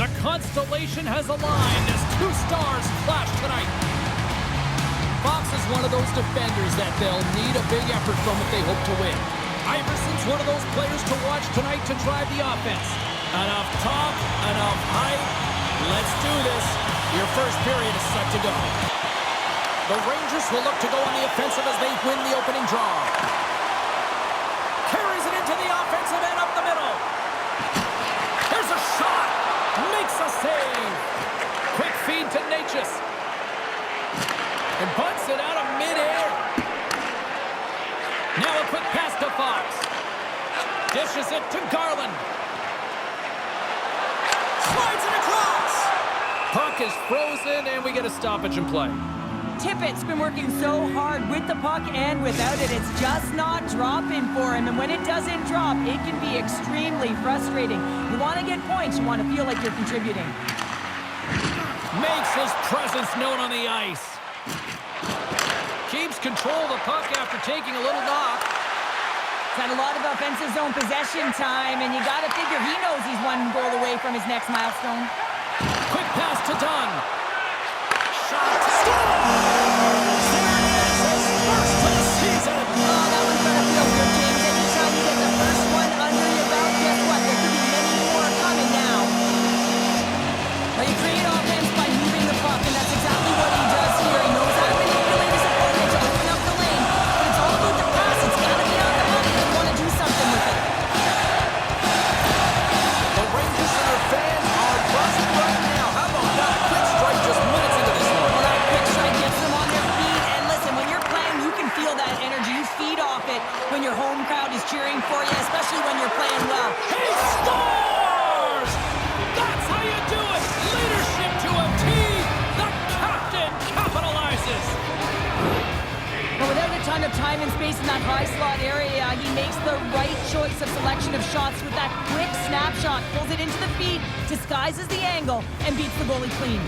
The constellation has aligned as two stars clash tonight. Fox is one of those defenders that they'll need a big effort from if they hope to win. Iverson's one of those players to watch tonight to drive the offense. Enough talk, enough hype. Let's do this. Your first period is set to go. The Rangers will look to go on the offensive as they win the opening draw. Carries it into the offensive end up the middle. There's a shot. Makes a save. Quick feed to Natchez. And bunts it out of midair. Now a quick pass to Fox. Dishes it to Garland. Slides it across. Puck is frozen, and we get a stoppage in play. Tippett's been working so hard with the puck and without it. It's just not dropping for him. And when it doesn't drop, it can be extremely frustrating. You want to get points. You want to feel like you're contributing. Makes his presence known on the ice. Keeps control of the puck after taking a little knock. He's had a lot of offensive zone possession time, and you got to figure he knows he's one goal away from his next milestone. Quick pass to Dunn. Shot. Scores! There it is, his first of the season. Oh, that one's going to feel good, James. Anytime you get the first one under your belt, guess what? There could be many more coming now. Well, you create offense by moving the puck, and that's exactly what he does here. He knows how to manipulate his opponent to open up the lane, but it's all about the pass. It's got to be on the money. You want to do something with it. The Rangers and their fans are buzzing right now. How about that quick strike just minutes into this one? Well, that quick strike gets them on their feet, and listen, when you're playing, you can feel that energy. You feed off it when your home crowd is cheering for you, especially when you're playing well. He scores! That's how you do it! Leadership to a T! The captain capitalizes! But without a ton of time and space in that high slot area, he makes the right choice of selection of shots with that quick snapshot, pulls it into the feet, disguises the angle, and beats the goalie clean.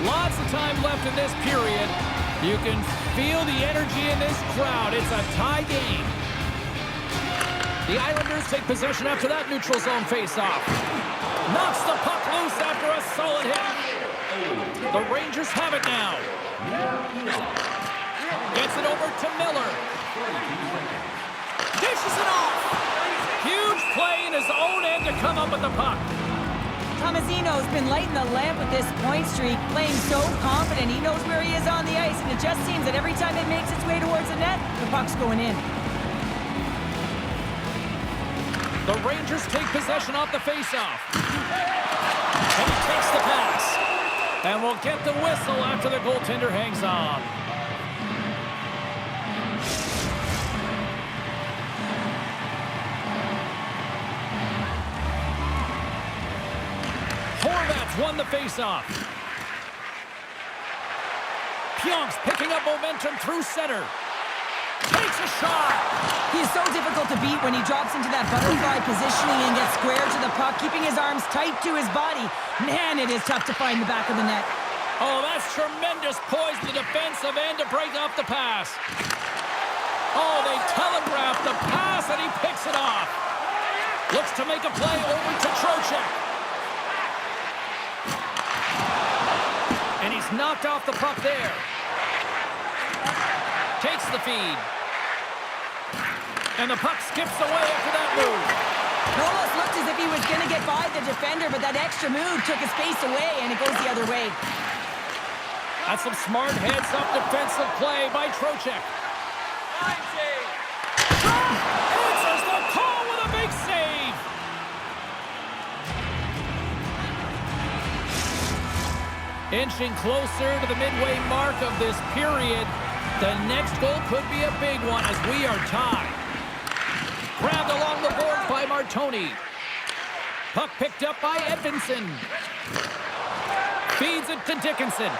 Lots of time left in this period. You can feel the energy in this crowd. It's a tie game. The Islanders take possession after that neutral zone face-off. Knocks the puck loose after a solid hit. The Rangers have it now. Gets it over to Miller. Dishes it off. Huge play in his own end to come up with the puck. Tomasino's been lighting the lamp with this point streak, playing so confident. He knows where he is on the ice, and it just seems that every time it makes its way towards the net, the puck's going in. The Rangers take possession off the faceoff. And he takes the pass. And we'll get the whistle after the goaltender hangs on. Horvat's won the faceoff. Pionk's picking up momentum through center. Takes a shot. He's so difficult to beat when he drops into that butterfly positioning and gets square to the puck, keeping his arms tight to his body. Man, it is tough to find the back of the net. Oh, that's tremendous poise in the defensive end to break off the pass. Oh, they telegraph the pass, and he picks it off. Looks to make a play over to Trocheck. And he's knocked off the puck there. Takes the feed. And the puck skips away after that move. It almost looked as if he was going to get by the defender, but that extra move took his face away, and it goes the other way. That's some smart heads-up defensive play by Trocheck. Answers the call with a big save. Inching closer to the midway mark of this period. The next goal could be a big one as we are tied. Grabbed along the boards by Martoni. Puck picked up by Edvinsson. Feeds it to Dickinson.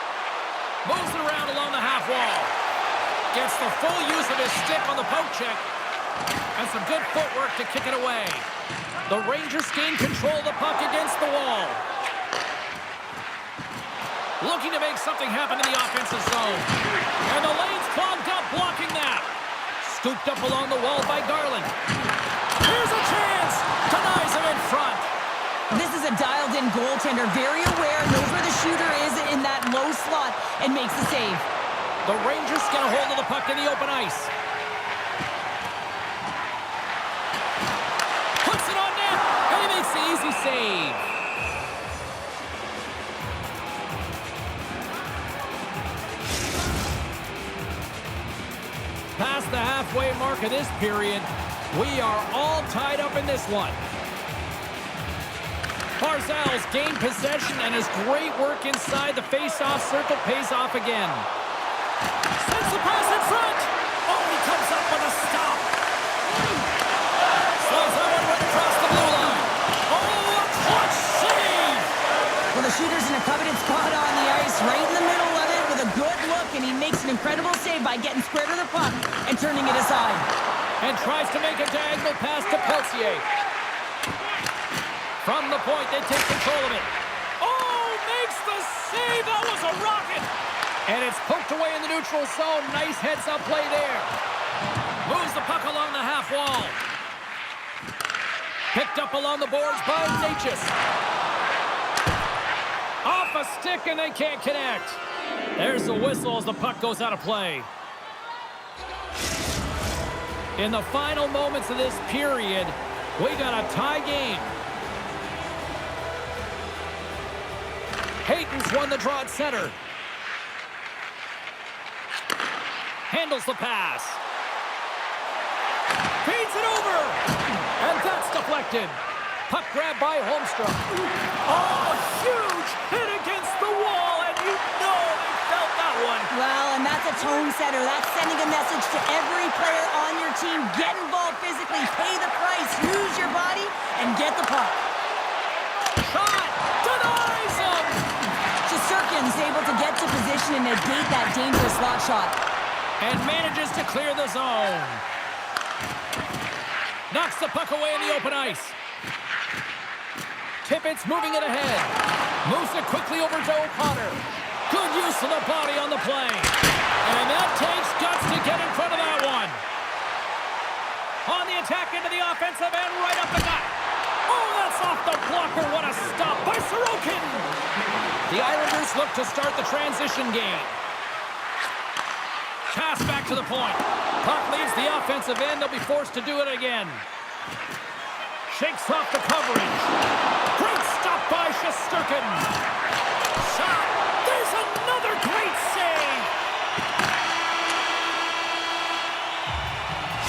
Moves it around along the half wall. Gets the full use of his stick on the poke check. And some good footwork to kick it away. The Rangers gain control of the puck against the wall. Looking to make something happen in the offensive zone. And the lane's clogged up, blocking that. Scooped up along the wall by Garland. Here's a chance. Denies him in front. This is a dialed-in goaltender, very aware, knows where the shooter is in that low slot, and makes the save. The Rangers get a hold of the puck in the open ice. Puts it on net, and he makes the easy save. Past the halfway mark of this period, we are all tied up in this one. Barzal's gained possession, and his great work inside the face-off circle pays off again. Sends the pass in front. Oh, he comes up with a stop. Slows that one right across the blue line. Oh, a clutch save. Well, the shooter's in a coveted spot on the ice, right in the middle of it with a good look, and he makes an incredible save by getting square to the puck and turning it aside. And tries to make a diagonal pass to Peltier. From the point, they take control of it. Oh, makes the save. That was a rocket. And it's poked away in the neutral zone. Nice heads-up play there. Moves the puck along the half wall. Picked up along the boards by Natchez. Off a stick, and they can't connect. There's the whistle as the puck goes out of play. In the final moments of this period, we got a tie game. Hayton's won the draw at center. Handles the pass. Feeds it over. And that's deflected. Puck grab by Holmstrom. Oh, huge hit against the wall, and you know they felt that one. Well, and that's a tone setter. That's sending a message to every player on your team. Get involved physically, pay the price, use your body, and get the puck. Shot! Denies him! Shesterkin's able to get to position and negate that dangerous slot shot. And manages to clear the zone. Knocks the puck away in the open ice. Tippett's moving it ahead. Moves it quickly over to O'Connor. Good use of the body on the play. And that takes guts to get in front of that one. On the attack into the offensive end, right up the gut. Oh, that's off the blocker. What a stop by Sorokin. The Islanders look to start the transition game. Pass back to the point. Puck leaves the offensive end. They'll be forced to do it again. Shakes off the coverage. Great stop by Shesterkin. Shot. There's another great save.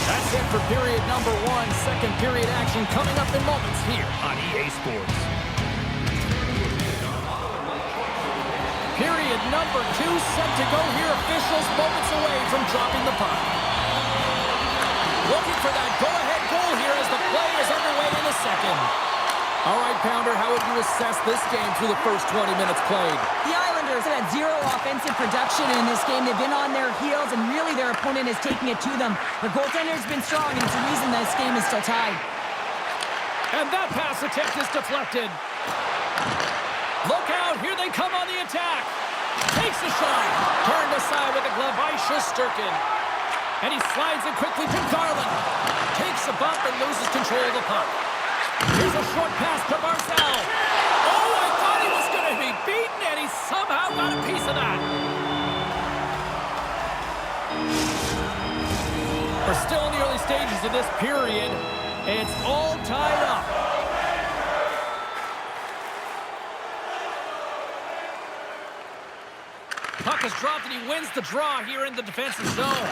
That's it for period number one. Second period action coming up in moments here on EA Sports. Period number two set to go here. Officials moments away from dropping the puck. Looking for that go-ahead goal here as the play is underway in the second. All right, Pounder, how would you assess this game through the first 20 minutes played? The Islanders have had zero offensive production in this game. They've been on their heels, and really their opponent is taking it to them. The goaltender's been strong, and it's the reason this game is still tied. And that pass attempt is deflected. Look out, here they come on the attack. Takes a shot. Turned aside with a glove by Shesterkin. And he slides it quickly to Garland. Takes a bump and loses control of the puck. Here's a short pass to Barzal. Oh, I thought he was going to be beaten, and he somehow got a piece of that. We're still in the early stages of this period. It's all tied up. Puck is dropped, and he wins the draw here in the defensive zone.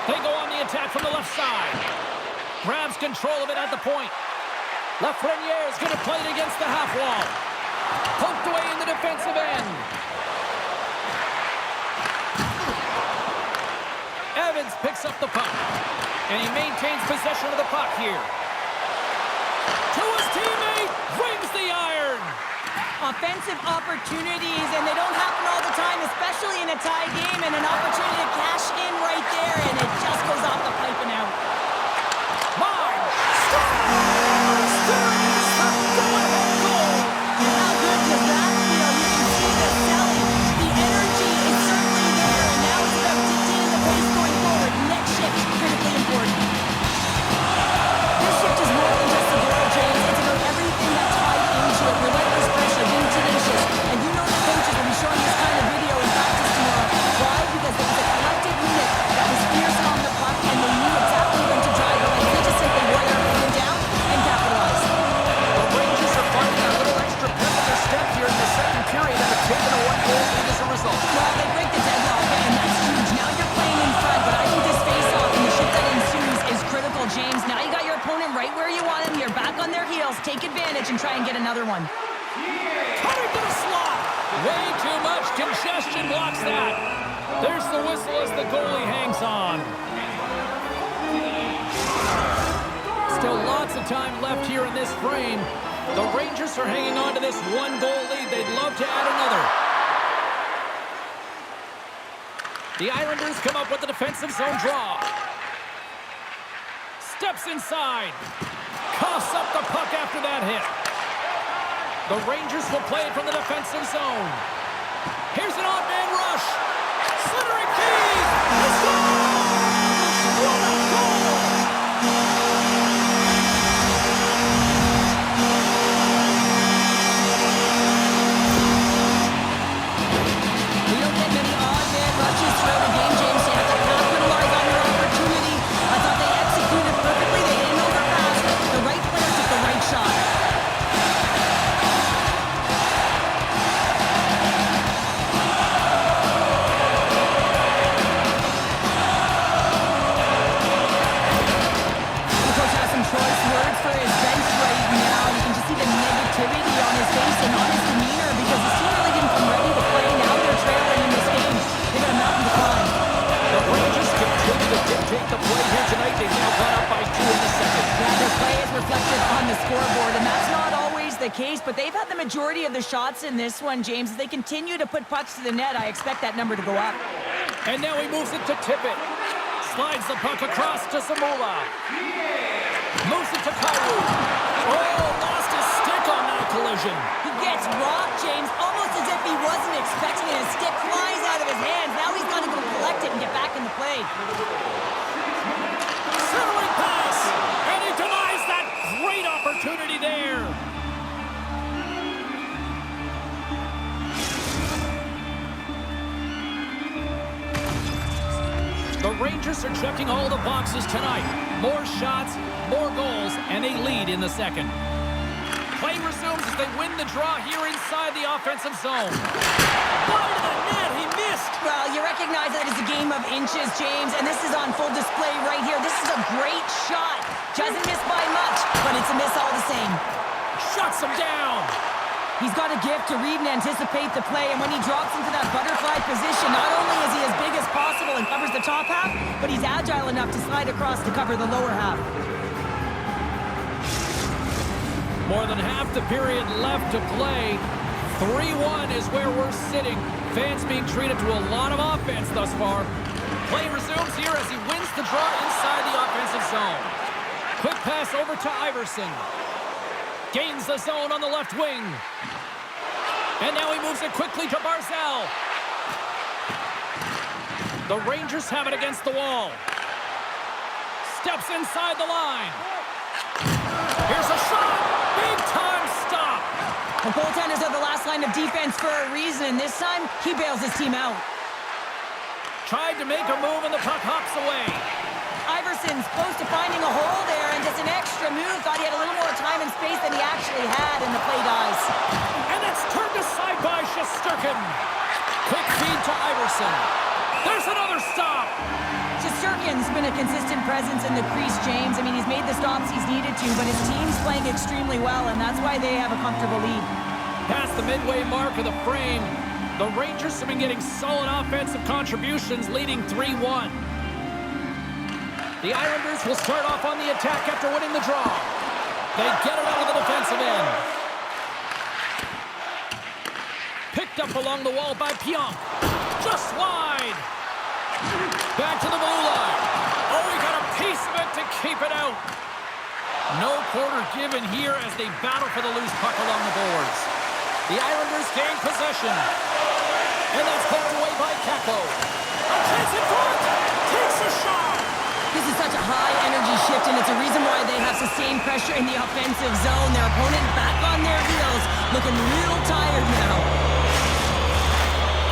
They go on the attack from the left side. Grabs control of it at the point. Lafreniere is going to play it against the half wall. Poked away in the defensive end. Evans picks up the puck. And he maintains possession of the puck here. To his teammate, rings the iron. Offensive opportunities, and they don't happen all the time, especially in a tie game, and an opportunity to cash in right there, and it just goes off the pipe and out. Mine scores! There is the go-ahead goal! How good does that feel? You can see the advantage and try and get another one. Cutting to the slot. Way too much congestion blocks that. There's the whistle as the goalie hangs on. Still lots of time left here in this frame. The Rangers are hanging on to this one-goal lead. They'd love to add another. The Islanders come up with the defensive zone draw. Steps inside. Coughs up the puck after that hit. The Rangers will play it from the defensive zone. Here's an odd-man rush. Slithering feed. Let's go! What a goal! We don't get many odd-man rushes throughout the game, James. You have to capitalize on your opportunity. I thought they executed perfectly. They didn't overpass. The right player took the right shot. The coach has some choice words for his bench right now. You can just see the negativity on his face and on his demeanor because his team really didn't come ready to play. Now they're trailing in this game. They got a mountain to climb. The Rangers continue to dictate the play here tonight. They've now gone up by 2 in the second. Yeah, their play is reflected on the scoreboard, and that's not always the case, but they've had the majority of the shots in this one, James. As they continue to put pucks to the net, I expect that number to go up. And now he moves it to Tippett. Slides the puck across to Zamula. Moves it to Kyrou. Oh, lost his stick on that collision. He gets rocked, James, almost as if he wasn't expecting it. His stick flies out of his hands. Now he's got to go collect it and get back in the play. Centering pass. And he denies that great opportunity there. The Rangers are checking all the boxes tonight. More shots, more goals, and a lead in the second. Play resumes as they win the draw here inside the offensive zone. Wide of the net, he missed. Well, you recognize that it's a game of inches, James, and this is on full display right here. This is a great shot. Doesn't miss by much, but it's a miss all the same. Shuts him down. He's got a gift to read and anticipate the play, and when he drops into that butterfly position, not only is he as big as possible and covers the top half, but he's agile enough to slide across to cover the lower half. More than half the period left to play. 3-1 is where we're sitting. Fans being treated to a lot of offense thus far. Play resumes here as he wins the draw inside the offensive zone. Quick pass over to Iverson. Gains the zone on the left wing. And now he moves it quickly to Barzal. The Rangers have it against the wall. Steps inside the line. Here's a shot. Big time stop. The goaltenders are the last line of defense for a reason. This time, he bails his team out. Tried to make a move and the puck hops away. Iverson's close to finding a hole there, and just an extra move. Thought he had a little more time and space than he actually had, and the play dies. And it's turned aside by Shesterkin. Quick feed to Iverson. There's another stop. Shesterkin's been a consistent presence in the crease, James. I mean, he's made the stops he's needed to, but his team's playing extremely well, and that's why they have a comfortable lead. Past the midway mark of the frame, the Rangers have been getting solid offensive contributions, leading 3-1. The Islanders will start off on the attack after winning the draw. They get it out of the defensive end. Picked up along the wall by Pionk. Just wide. Back to the blue line. Oh, he got a piece of it to keep it out. No quarter given here as they battle for the loose puck along the boards. The Islanders gain possession. And that's poked away by Kakko. A chance in front. Takes a shot. This is such a high-energy shift, and it's a reason why they have sustained pressure in the offensive zone. Their opponent back on their heels, looking real tired now.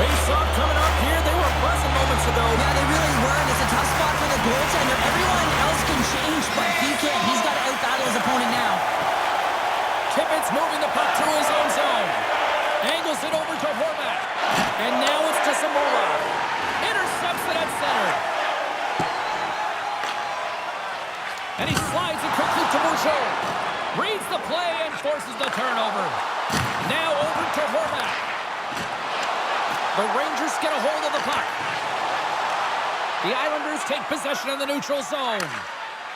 Face-off coming up here. They were pleasant moments ago. Yeah, they really were, and it's a tough spot for the goaltender. Everyone else can change, but he can't. He's got to out-battle his opponent now. Tippett's moving the puck to his own zone. Angles it over to Horvat. And now it's to Zamula. Intercepts it at center. And he slides it quickly to Bourgeau. Reads the play and forces the turnover. Now over to Horvath. The Rangers get a hold of the puck. The Islanders take possession of the neutral zone.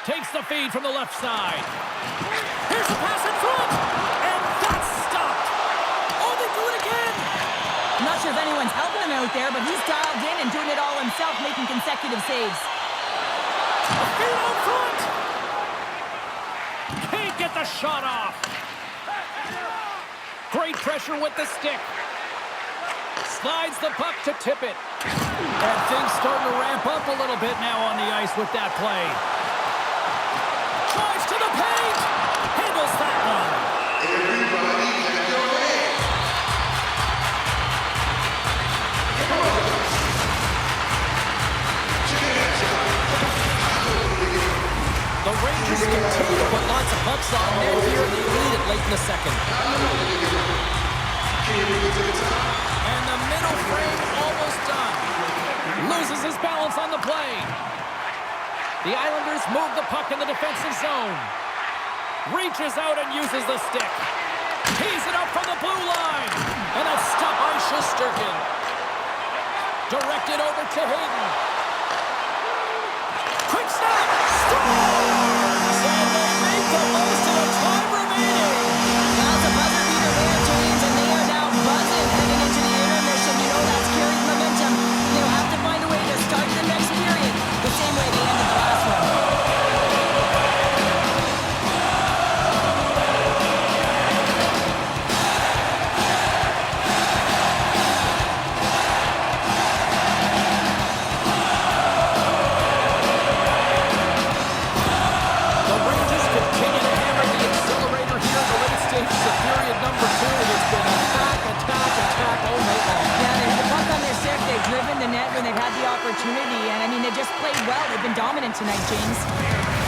Takes the feed from the left side. Here's the pass in front. And that's stopped. Oh, they do it again. I'm not sure if anyone's helping him out there, but he's dialed in and doing it all himself, making consecutive saves. A feed out front. Can't get the shot off. Great pressure with the stick. Slides the puck to tip it. And things starting to ramp up a little bit now on the ice with that play. Drives to the paint. Handles that one. Everybody get your hands. The Rangers continue to put lots of pucks on net here, and they lead it late in the second. And the middle frame almost done. Loses his balance on the play. The Islanders move the puck in the defensive zone. Reaches out and uses the stick. Tees it up from the blue line. And that's stopped by Shesterkin. Directed over to Hayden. Quick snap. Scores! And they make the most of the time remaining. That's a buzzer beater there, James, and they are now buzzing heading into the intermission. You know that's carried momentum. They'll have to find a way to start the next period the same way they ended the last one. The Rangers continue to hammer the accelerator here in the late stages of period number 2. It's been attack all night long. Yeah, they had the puck on their stick. They've driven the net when they've had the opportunity. And, I mean, they just played well. They've been dominant tonight, James.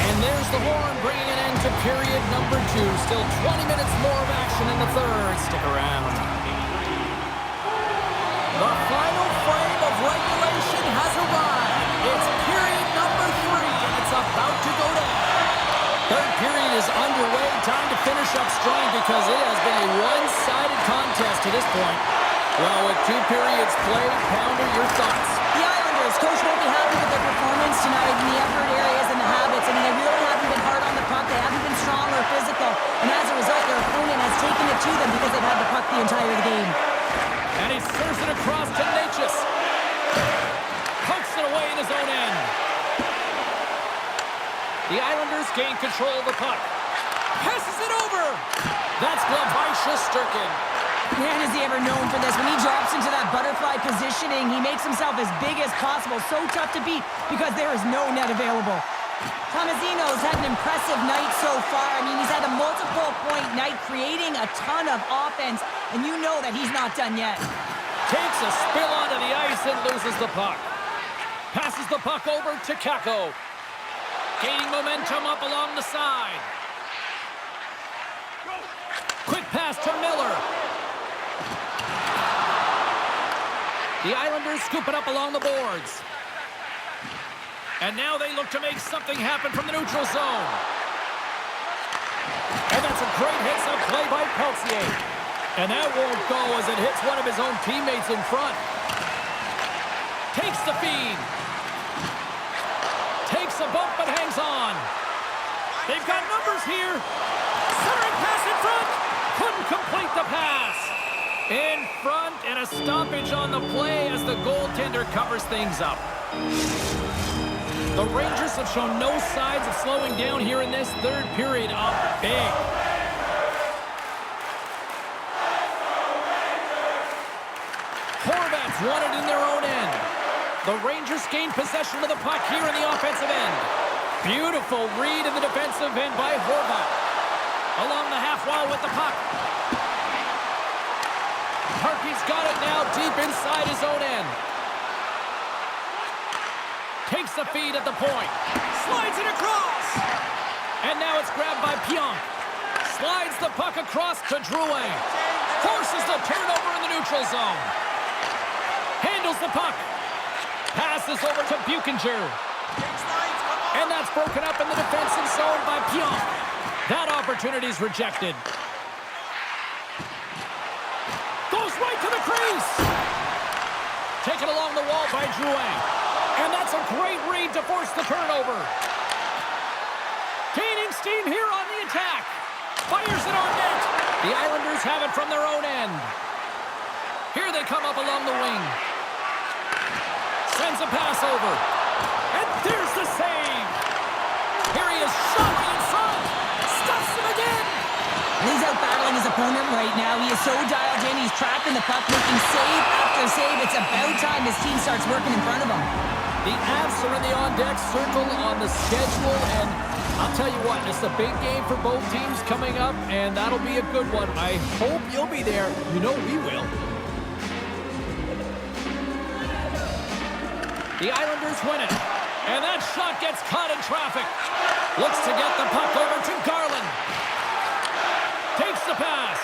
And there's the horn bringing an end to period number 2. Still 20 minutes more of action in the third. Stick around. The final frame of regulation has arrived. It's period number 3, and it's about to go down. Third period is underway. Time to finish up strong because it has been a one-sided contest to this point. Well, with 2 periods played, Pounder, your thoughts? The Islanders, coach won't be happy with their performance tonight in the effort areas and the habits. I mean, they really haven't been hard on the puck. They haven't been strong or physical. And as a result, their opponent has taken it to them because they've had the puck the entire game. And he serves it across to Natchez. Pokes it away in his own end. The Islanders gain control of the puck. Passes it over. That's gloved by Shesterkin. Man, is he ever known for this. When he drops into that butterfly positioning, he makes himself as big as possible. So tough to beat because there is no net available. Tomasino's had an impressive night so far. I mean, he's had a multiple-point night, creating a ton of offense, and you know that he's not done yet. Takes a spill onto the ice and loses the puck. Passes the puck over to Kakko. Gaining momentum up along the side. Quick pass to Miller. The Islanders scoop it up along the boards. And now they look to make something happen from the neutral zone. And that's a great hits-up play by Peltier. And that won't go as it hits one of his own teammates in front. Takes the feed. Takes a bump but hangs on. They've got numbers here. Centering pass in front. Couldn't complete the pass. In front and a stoppage on the play as the goaltender covers things up. The Rangers have shown no signs of slowing down here in this third period. Up big. Horvath's won it in their own end. The Rangers gain possession of the puck here in the offensive end. Beautiful read in the defensive end by Horvath. Along the half wall with the puck. Harkey's got it now deep inside his own end. Takes the feed at the point. Slides it across. And now it's grabbed by Pionk. Slides the puck across to Drouin. Forces the turnover in the neutral zone. Handles the puck. Passes over to Buchinger. And that's broken up in the defensive zone by Pionk. That opportunity's rejected. Goes right to the crease. Taken along the wall by Drouin. And that's a great read to force the turnover. Gaining steam here on the attack. Fires it on net. The Islanders have it from their own end. Here they come up along the wing. Sends a pass over. And there's the save. Here he is, shot in front. Stuffs him again. He's out battling his opponent right now. He is so dialed in. He's tracking the puck, making save after save. It's about time his team starts working in front of him. The Avs are in the on-deck circle on the schedule, and I'll tell you what, it's a big game for both teams coming up, and that'll be a good one. I hope you'll be there. You know we will. The Islanders win it, and that shot gets caught in traffic. Looks to get the puck over to Garland. Takes the pass.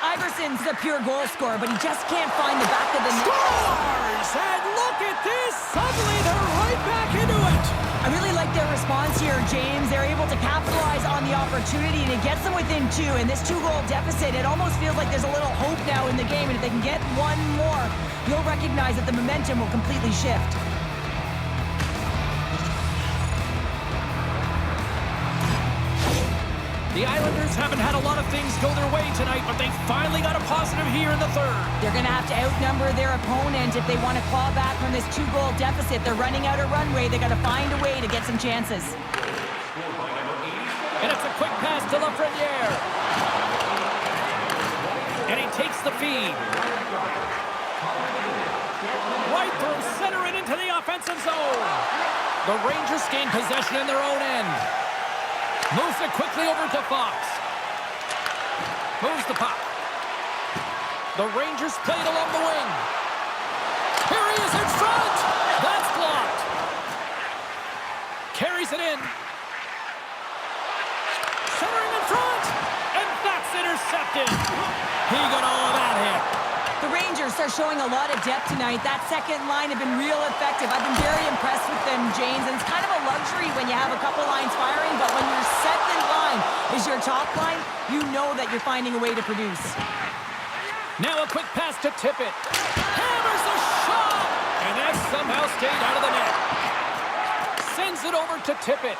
Iverson's a pure goal scorer, but he just can't find the back of the net. Scores! And look at this! Suddenly they're right back into it! I really like their response here, James. They're able to capitalize on the opportunity, and it gets them within two. And this two-goal deficit, it almost feels like there's a little hope now in the game. And if they can get one more, you'll recognize that the momentum will completely shift. The Islanders haven't had a lot of things go their way tonight, but they finally got a positive here in the third. They're going to have to outnumber their opponent if they want to claw back from this two-goal deficit. They're running out of runway. They got to find a way to get some chances. And it's a quick pass to Lafreniere. And he takes the feed. Right through center and into the offensive zone. The Rangers gain possession in their own end. Moves it quickly over to Fox. Moves the puck. The Rangers play it along the wing. Here he is in front. That's blocked. Carries it in. Centering in front. And that's intercepted. He got all of that hit. The Rangers are showing a lot of depth tonight. That second line have been real effective. I've been very impressed with them, James. And it's kind of a luxury when you have a couple lines firing, but when your second line is your top line, you know that you're finding a way to produce. Now a quick pass to Tippett. Hammers a shot! And that somehow stayed out of the net. Sends it over to Tippett.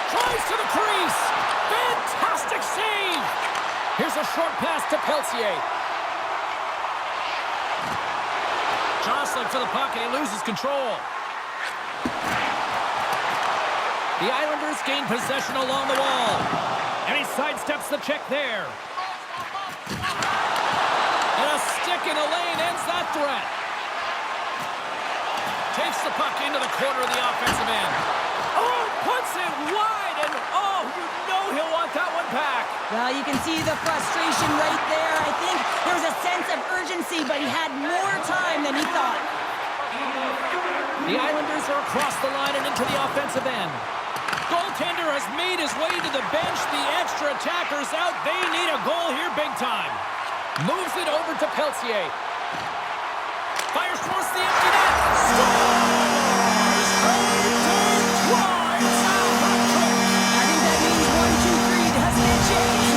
Tries to the crease. Fantastic save! Here's a short pass to Peltier. Jostling for the puck, and he loses control. The Islanders gain possession along the wall. And he sidesteps the check there. And a stick in the lane ends that threat. Takes the puck into the corner of the offensive end. Oh, puts it wide, and oh, you know he'll want that one back. Well, you can see the frustration right there. I think there was a sense of urgency, but he had more time than he thought. The Islanders are across the line and into the offensive end. Goaltender has made his way to the bench. The extra attackers out. They need a goal here big time. Moves it over to Peltier. Fires towards the empty net. Scores! I think that means 1, 2, 3, doesn't it, James?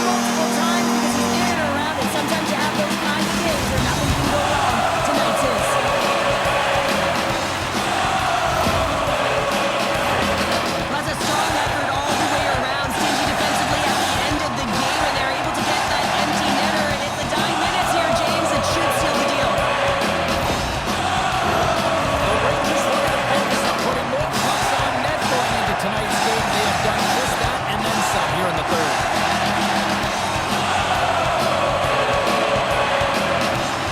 Multiple times because he's in and around it. Sometimes you have those kinds of days where nothing can go wrong. Tonight's his. Was a strong effort all the way around. Stingy defensively at the end of the game, and they're able to get that empty netter. And it's the dying minutes here, James. It should seal the deal. The Rangers are going to focus on putting more pucks on net going into tonight's game. They have done just that and then some here in the third.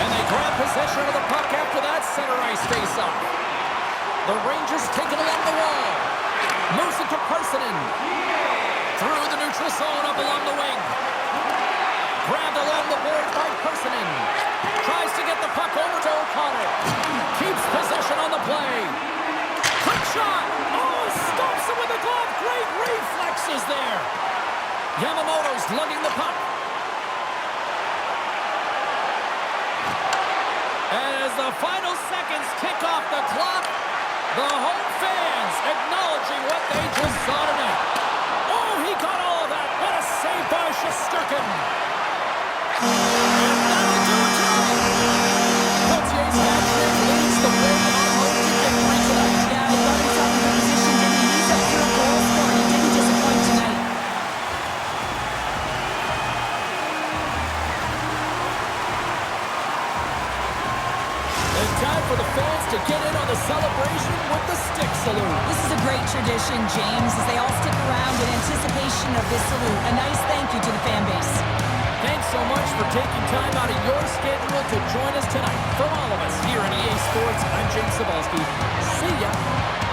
And they grab possession of the puck after that center ice face-off. The Rangers take it along the wall. Moves it to Parsonen. Through the neutral zone up along the wing. Grabbed along the boards by Parsonen. Tries to get the puck over to O'Connor. Keeps possession on the play. Quick shot. Oh, stops him with the glove. Great reflexes there. Yamamoto's lugging the puck. And as the final seconds tick off the clock, The home fans acknowledging what they just saw tonight. Oh, he got all of that. What a save by Shesterkin. And that'll do it tonight. Peltier's hat trick leads the way on home to victory tonight. Yeah, he got himself in good position, didn't he? He's a pure goal scorer. He didn't disappoint tonight. And time for the fans to get in on the celebration with the stick salute. This is a great tradition, James, as they all stick around in anticipation of this salute. A nice thank you to the fan base. Thanks so much for taking time out of your schedule to join us tonight. From all of us here at EA Sports, I'm James Cebulski. See ya.